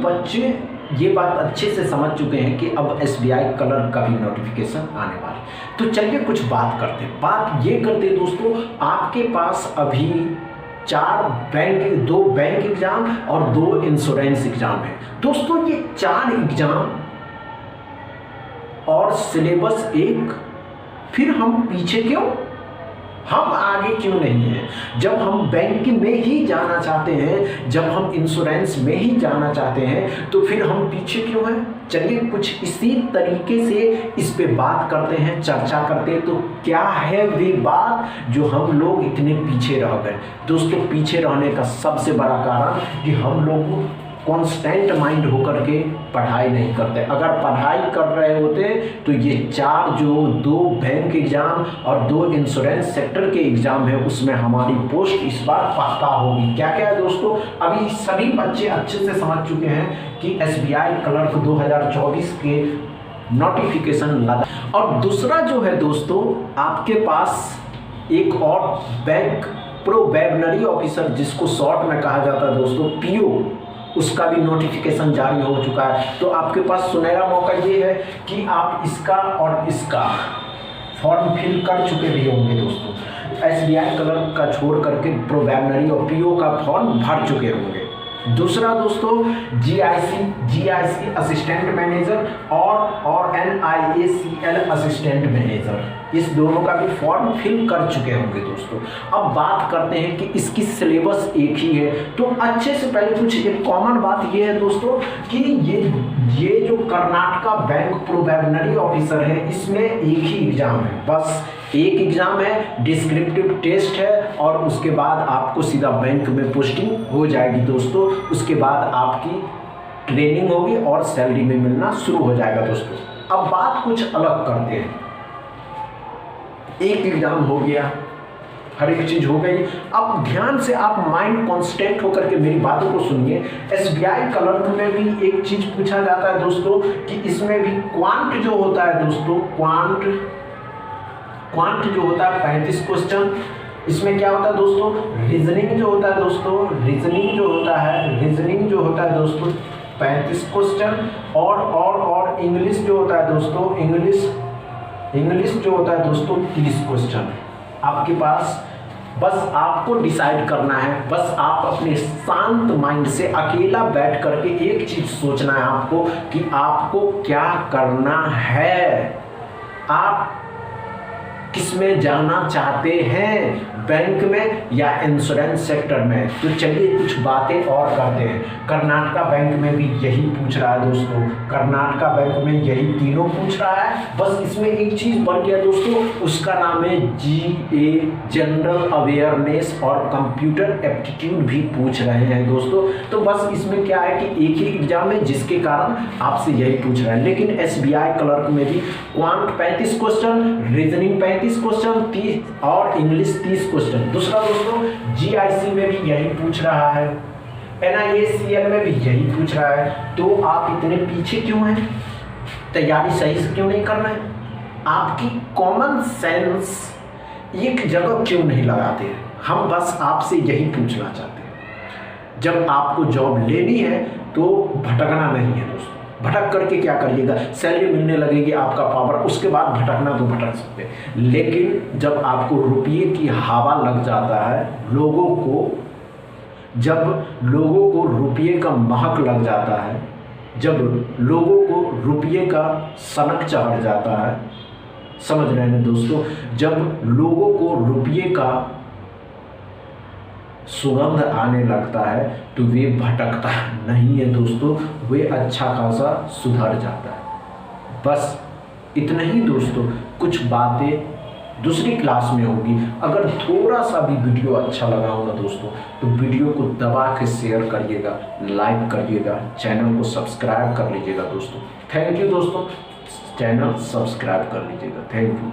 बच्चे ये बात अच्छे से समझ चुके हैं कि अब SBI क्लर्क का भी नोटिफिकेशन आने वाला है। तो चलिए कुछ बात करते हैं। बात ये करते हैं दोस्तों, आपके पास अभी 2 बैंक एग्जाम और 2 इंश्योरेंस एग्जाम है। दोस्तों ये 4 एग्जाम और सिलेबस एक, फिर हम पीछे क्यों, हम आगे क्यों नहीं हैं? जब हम बैंक में ही जाना चाहते हैं, जब हम इंश्योरेंस में ही जाना चाहते हैं, तो फिर हम पीछे क्यों हैं? चलिए कुछ इसी तरीके से इस पे बात करते हैं, चर्चा करते हैं। तो क्या है वे बात जो हम लोग इतने पीछे रह गए? दोस्तों पीछे रहने का सबसे बड़ा कारण कि हम लोग कॉन्स्टेंट माइंड होकर के पढ़ाई नहीं करते। अगर पढ़ाई कर रहे होते तो ये 2 बैंक एग्जाम और 2 इंश्योरेंस सेक्टर के एग्जाम है, उसमें हमारी पोस्ट इस बार पक्का होगी। क्या क्या है दोस्तों, अभी सभी बच्चे अच्छे से समझ चुके हैं कि SBI क्लर्क 2024 के नोटिफिकेशन लगा। और दूसरा जो है दोस्तों, आपके पास एक और बैंक प्रोबेबनरी ऑफिसर, जिसको शॉर्ट में कहा जाता है दोस्तों PO, उसका भी नोटिफिकेशन जारी हो चुका है। तो आपके पास सुनहरा मौका ये है कि आप इसका और इसका फॉर्म फिल कर चुके भी होंगे दोस्तों। SBI क्लर्क का छोड़ करके प्रोबेबनरी और PO का फॉर्म भर चुके होंगे। दूसरा दोस्तों GIC असिस्टेंट मैनेजर और NIACL असिस्टेंट मैनेजर, इस दोनों का भी फॉर्म फिल कर चुके होंगे दोस्तों। अब बात करते हैं कि इसकी सिलेबस एक ही है। तो अच्छे से पहले कुछ एक कॉमन बात ये है दोस्तों कि ये जो कर्नाटका बैंक प्रोबेबनरी ऑफिसर है, इसमें एक ही एग्जाम है, बस एक एग्जाम है, डिस्क्रिप्टिव टेस्ट है, और उसके बाद आपको सीधा बैंक में पोस्टिंग हो जाएगी दोस्तों। उसके बाद आपकी ट्रेनिंग होगी और सैलरी में मिलना शुरू हो जाएगा दोस्तों। अब बात कुछ अलग करते हैं। एक एग्जाम हो गया, हर एक चीज हो गई। अब ध्यान से आप माइंड कॉन्स्टेंट होकर के मेरी बातों को सुनिए। SBI क्लर्क में भी एक चीज पूछा जाता है दोस्तों कि इसमें भी क्वांट जो होता है दोस्तों, क्वांट जो होता है 35 क्वेश्चन। इसमें क्या होता है दोस्तों, रीजनिंग जो होता है दोस्तों, रीजनिंग जो होता है दोस्तों 35 क्वेश्चन, और इंग्लिश जो होता है दोस्तों, इंग्लिश जो होता है दोस्तों 30 क्वेश्चन। आपके पास बस आपको डिसाइड करना है, बस आप अपने शांत माइंड से अकेला बैठ करके एक चीज सोचना है आपको कि आपको क्या करना है, आप किसमें जाना चाहते हैं, बैंक में या इंश्योरेंस सेक्टर में। तो चलिए कुछ बातें और करते हैं। कर्नाटका बैंक में भी यही पूछ रहा है दोस्तों, कर्नाटका बैंक में यही तीनों पूछ रहा है। बस इसमें एक चीज बन गया दोस्तों, उसका नाम है GA जनरल अवेयरनेस, और कंप्यूटर एप्टीट्यूड भी पूछ रहे हैं दोस्तों। तो बस इसमें क्या है कि एक ही एग्जाम है, जिसके कारण आपसे यही पूछ रहा है। लेकिन SBI क्लर्क में भी क्वांट 35 क्वेश्चन, रीजनिंग 35 क्वेश्चन, 30 और इंग्लिश 30 क्वेश्चन। दूसरा दोस्तों GIC में भी यही पूछ रहा है, NIACL में भी यही पूछ रहा है। तो आप इतने पीछे क्यों हैं? तैयारी सही से क्यों नहीं करना है? आपकी कॉमन सेंस एक जगह क्यों नहीं लगाते? हम बस आपसे यही पूछना चाहते हैं। जब आपको जॉब लेनी है तो भटकना नहीं है दोस्तों। भटक करके क्या करिएगा, सैलरी मिलने लगेगी, आपका पावर, उसके बाद भटकना तो भटक सकते हैं। लेकिन जब आपको रुपये की हवा लग जाता है, जब लोगों को रुपये का महक लग जाता है, जब लोगों को रुपये का सनक चढ़ जाता है, समझ रहे हैं दोस्तों, जब लोगों को रुपये का सुगंध आने लगता है तो वे भटकता नहीं है दोस्तों, वे अच्छा खासा सुधर जाता है। बस इतना ही दोस्तों, कुछ बातें दूसरी क्लास में होगी। अगर थोड़ा सा भी वीडियो अच्छा लगा होगा दोस्तों तो वीडियो को दबा के शेयर करिएगा, लाइक करिएगा, चैनल को सब्सक्राइब कर लीजिएगा दोस्तों। थैंक यू दोस्तों, चैनल सब्सक्राइब कर लीजिएगा। Thank you.